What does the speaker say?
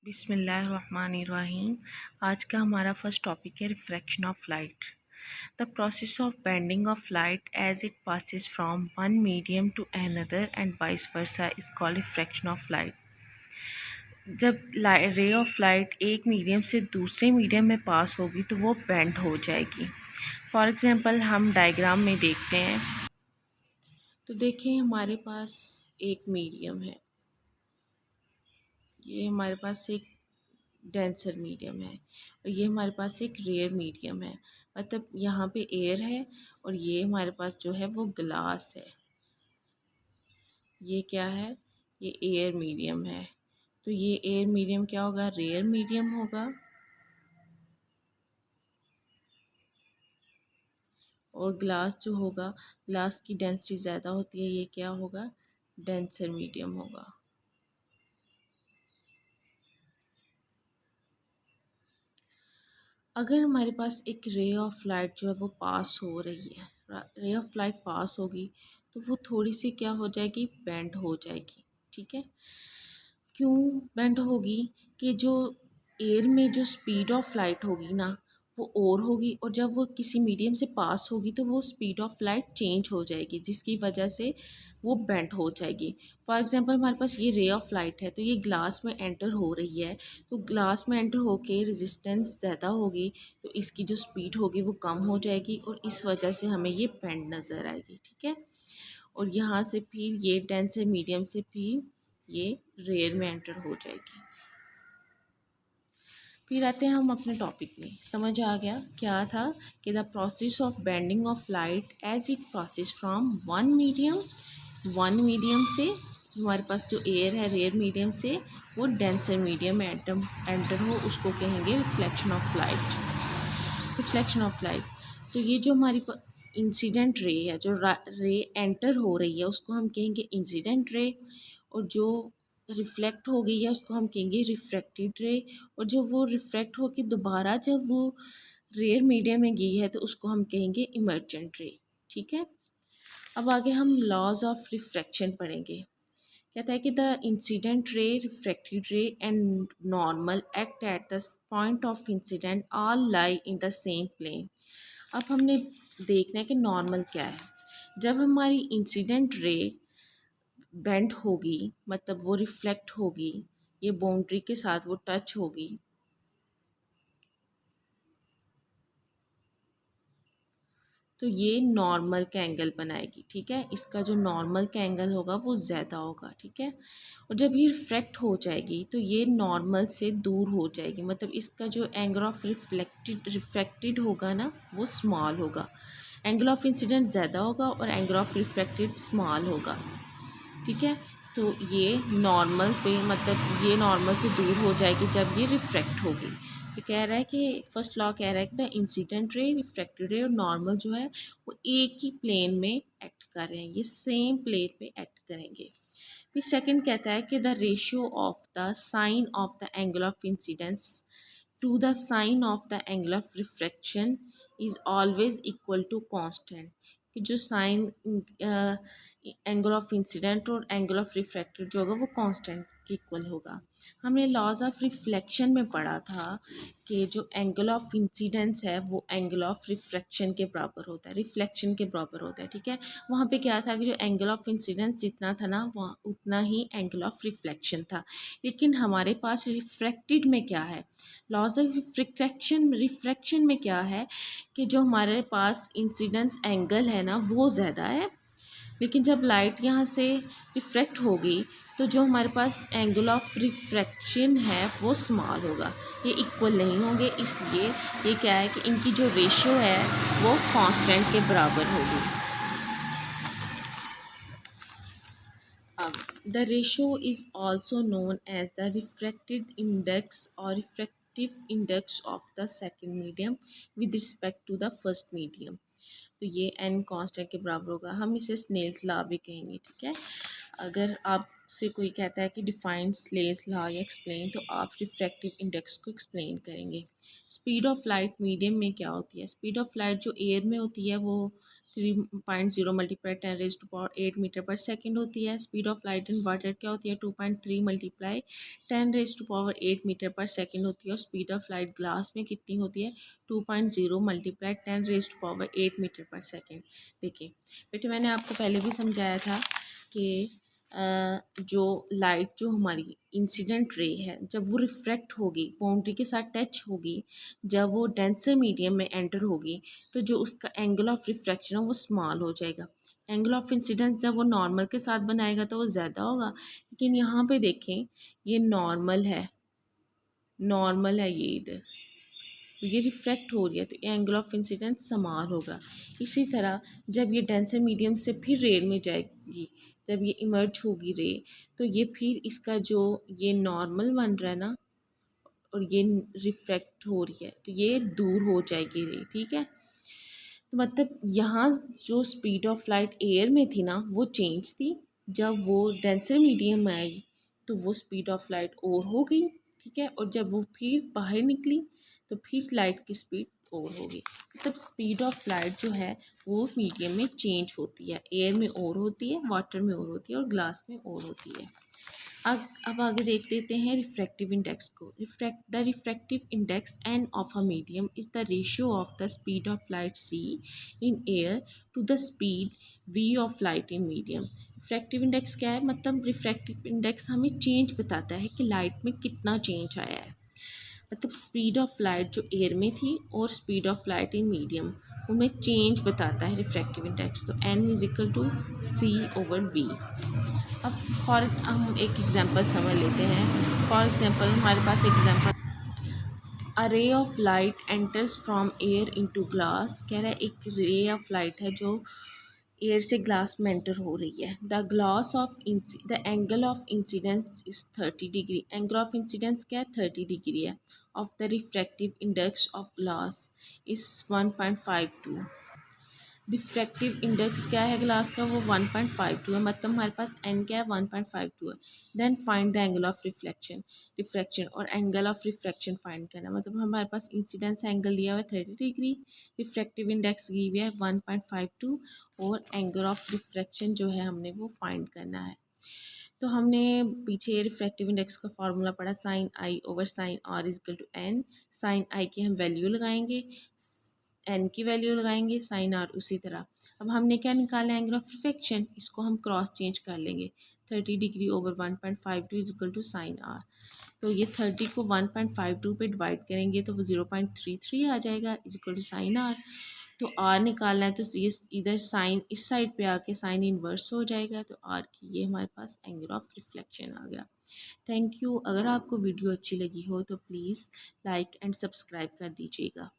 बिस्मिल्लाहिर्रहमानिर्रहीम। आज का हमारा फर्स्ट टॉपिक है refraction of light. The process of bending of light as it passes from one medium to another and vice versa is called refraction of light. जब ray of light एक medium से दूसरे medium में पास होगी तो वो bend हो जाएगी। फॉर एग्ज़ाम्पल हम डायग्राम में देखते हैं तो देखिए हमारे पास एक मीडियम है, ये हमारे पास एक डेंसर मीडियम है और ये हमारे पास एक रेयर मीडियम है। मतलब यहाँ पे एयर है और ये हमारे पास जो है वो ग्लास है। ये क्या है? ये एयर मीडियम है। तो ये एयर मीडियम क्या होगा? रेयर मीडियम होगा। और ग्लास जो होगा, ग्लास की डेंसिटी ज़्यादा होती है, ये क्या होगा? डेंसर मीडियम होगा। अगर हमारे पास एक रे ऑफ लाइट जो है वो पास हो रही है, रे ऑफ लाइट पास होगी तो वो थोड़ी सी क्या हो जाएगी? बेंड हो जाएगी। ठीक है। क्यों बेंड होगी? कि जो एयर में जो स्पीड ऑफ लाइट होगी ना वो और होगी, और जब वो किसी मीडियम से पास होगी तो वो स्पीड ऑफ लाइट चेंज हो जाएगी, जिसकी वजह से वो बेंड हो जाएगी। फॉर एग्जांपल हमारे पास ये रे ऑफ लाइट है तो ये ग्लास में एंटर हो रही है, तो ग्लास में एंटर होके रेजिस्टेंस ज़्यादा होगी तो इसकी जो स्पीड होगी वो कम हो जाएगी और इस वजह से हमें ये बेंड नज़र आएगी। ठीक है। और यहाँ से फिर ये डेंसर मीडियम से फिर ये रेयर में एंटर हो जाएगी। फिर आते हैं हम अपने टॉपिक में। समझ आ गया क्या था? कि the process of bending of light as it process from one medium से, हमारे पास जो एयर है रेयर मीडियम से, वो डेंसर मीडियम में एंटर हो, उसको कहेंगे reflection of light. Reflection of light. तो ये जो हमारी इंसिडेंट रे है, जो रे एंटर हो रही है, उसको हम कहेंगे इंसिडेंट रे, और जो रिफ्लेक्ट हो गई है उसको हम कहेंगे रिफ्रैक्टेड रे, और जो वो रिफ्रैक्ट होकर दोबारा जब वो रेयर मीडियम में गई है तो उसको हम कहेंगे इमर्जेंट रे। ठीक है। अब आगे हम लॉज ऑफ रिफ्रैक्शन पढ़ेंगे। कहता है कि the incident ray, refracted ray and normal act at the point of incident all lie in the same plane. अब हमने देखना है कि नॉर्मल क्या है। जब हमारी इंसिडेंट रे बेंड होगी, मतलब वो रिफ्लेक्ट होगी, ये बाउंड्री के साथ वो टच होगी, तो ये नॉर्मल का एंगल बनाएगी। ठीक है। इसका जो नॉर्मल का एंगल होगा वो ज़्यादा होगा। ठीक है। और जब ये रिफ्लेक्ट हो जाएगी तो ये नॉर्मल से दूर हो जाएगी, मतलब इसका जो एंगल ऑफ रिफ्लेक्टेड होगा ना वो स्मॉल होगा। एंगल ऑफ इंसिडेंट ज़्यादा होगा और एंगल ऑफ रिफ्लेक्टेड स्मॉल होगा। ठीक है। तो ये नॉर्मल पे, मतलब ये नॉर्मल से दूर हो जाएगी जब ये रिफ्रैक्ट होगी। तो कह रहा है कि फर्स्ट लॉ कह रहा है कि द इंसिडेंट रे, रिफ्रैक्टेड रे और नॉर्मल जो है वो एक ही प्लेन में एक्ट कर रहे हैं, ये सेम प्लेन में एक्ट करेंगे। फिर सेकंड कहता है कि the ratio of the sine of the angle of incidence to the sine of the angle of refraction is always equal to constant. कि जो साइन एंगल ऑफ इंसिडेंट और angle of refracted जो होगा वो constant के equal होगा। हमने laws of reflection में पढ़ा था कि जो एंगल ऑफ इंसिडेंस है वो एंगल ऑफ रिफ्रैक्शन के बराबर होता है, रिफ्लेक्शन के बराबर होता है। ठीक है। वहाँ पे क्या था कि जो एंगल ऑफ इंसिडेंस जितना था ना वहाँ उतना ही एंगल ऑफ रिफ्लेक्शन था। लेकिन हमारे पास रिफ्रैक्टेड में क्या है? लॉज ऑफ रिफ्रैक्शन में क्या है कि जो हमारे पास इंसिडेंस एंगल है ना वो ज़्यादा है, लेकिन जब लाइट यहाँ से रिफ्रैक्ट होगी तो जो हमारे पास एंगल ऑफ रिफ्रैक्शन है वो स्मॉल होगा, ये इक्वल नहीं होंगे। इसलिए ये क्या है कि इनकी जो रेशियो है वो कांस्टेंट के बराबर होगी। अब the ratio is also known as the refractive index और refractive index of the second medium with respect to the first medium. तो ये एन कांस्टेंट के बराबर होगा। हम इसे स्नेल्स लॉ भी कहेंगे। ठीक है। अगर आपसे कोई कहता है कि डिफाइन स्नेल्स लॉ या एक्सप्लेन, तो आप रिफ्रैक्टिव इंडेक्स को एक्सप्लेन करेंगे। स्पीड ऑफ लाइट मीडियम में क्या होती है? स्पीड ऑफ लाइट जो एयर में होती है वो 3.0 मल्टीप्लाई 10⁻8 मीटर पर सेकेंड होती है। Speed of light in water क्या होती है? 2.3 मल्टीप्लाई 10⁻8 मीटर पर सेकेंड होती है। और स्पीड ऑफ लाइट ग्लास में कितनी होती है? 2.0 मल्टीप्लाई 10⁻8 मीटर पर सेकेंड। देखिए बेटे, मैंने आपको पहले भी समझाया था कि जो लाइट जो हमारी इंसिडेंट रे है, जब वो रिफ्रैक्ट होगी, बाउंड्री के साथ टच होगी, जब वो डेंसर मीडियम में एंटर होगी, तो जो उसका एंगल ऑफ रिफ्रैक्शन है वो स्मॉल हो जाएगा। एंगल ऑफ इंसिडेंस जब वो नॉर्मल के साथ बनाएगा तो वो ज़्यादा होगा। लेकिन यहाँ पे देखें, ये नॉर्मल है ये इधर, तो ये रिफ्रैक्ट हो रही है, तो एंगल ऑफ इंसिडेंस स्मॉल होगा। इसी तरह जब ये डेंसर मीडियम से फिर रे में जाएगी, जब ये इमर्ज होगी रे, तो ये फिर इसका जो ये नॉर्मल बन रहा है ना, और ये रिफ्रैक्ट हो रही है, तो ये दूर हो जाएगी रे, ठीक है। तो मतलब यहाँ जो स्पीड ऑफ लाइट एयर में थी ना, वो चेंज थी। जब वो डेंसर मीडियम में आई तो वो स्पीड ऑफ लाइट और हो गई, ठीक है। और जब वो फिर बाहर निकली तो फिर लाइट की स्पीड और होगी। मतलब स्पीड ऑफ लाइट जो है वो मीडियम में चेंज होती है, एयर में और होती है, वाटर में और होती है, और ग्लास में और होती है। अब आगे देख लेते हैं रिफ्रैक्टिव इंडेक्स को। The refractive index n of a medium is the ratio of the speed of light c in air to the speed v of light in medium. Refractive index क्या है? मतलब रिफ्रैक्टिव इंडेक्स हमें change बताता है कि light में कितना change आया है। मतलब स्पीड ऑफ लाइट जो एयर में थी और speed of light in medium, उनमें चेंज बताता है रिफ्रैक्टिव इंडेक्स। तो n is equal to c over v. अब हम एक एग्जांपल समझ लेते हैं। फॉर एग्जांपल हमारे पास example, a ray of light enters from air into glass. कह रहा है एक रे ऑफ लाइट है जो एयर से ग्लास में एंटर हो रही है। The angle of incidence is 30 degree. Angle of incidence क्या है? 30 डिग्री है। Of the refractive index of glass is 1.52। Diffractive index क्या है ग्लास का? वो 1.52 है। मतलब हमारे पास एन क्या है? 1.52 है। Then find the angle of refraction और एंगल ऑफ रिफ्रैक्शन फाइंड करना। मतलब हमारे पास इंसिडेंस एंगल दिया हुआ है 30 डिग्री, रिफ्रैक्टिव इंडेक्स दी हुई है 1.52, और एंगल ऑफ रिफ्रैक्शन जो है हमने वो फाइंड करना है। तो हमने पीछे रिफ्रैक्टिव इंडेक्स का फार्मूला पढ़ा, sine i over sine r is equal to n. Sine i की हम वैल्यू लगाएंगे, एन की वैल्यू लगाएंगे, साइन आर उसी तरह। अब हमने क्या निकाला है? Angle of refraction. इसको हम क्रॉस चेंज कर लेंगे। 30 degree over 1.52 is equal to sine r. तो ये 30 को 1.52 पे डिवाइड करेंगे तो वो 0.33 आ जाएगा is equal to sine r. तो आर निकालना है तो ये इधर साइन इस साइड पे आके साइन इनवर्स हो जाएगा, तो आर की ये हमारे पास एंगल ऑफ रिफ्लेक्शन आ गया। Thank you. अगर आपको वीडियो अच्छी लगी हो तो प्लीज़ लाइक एंड सब्सक्राइब कर दीजिएगा।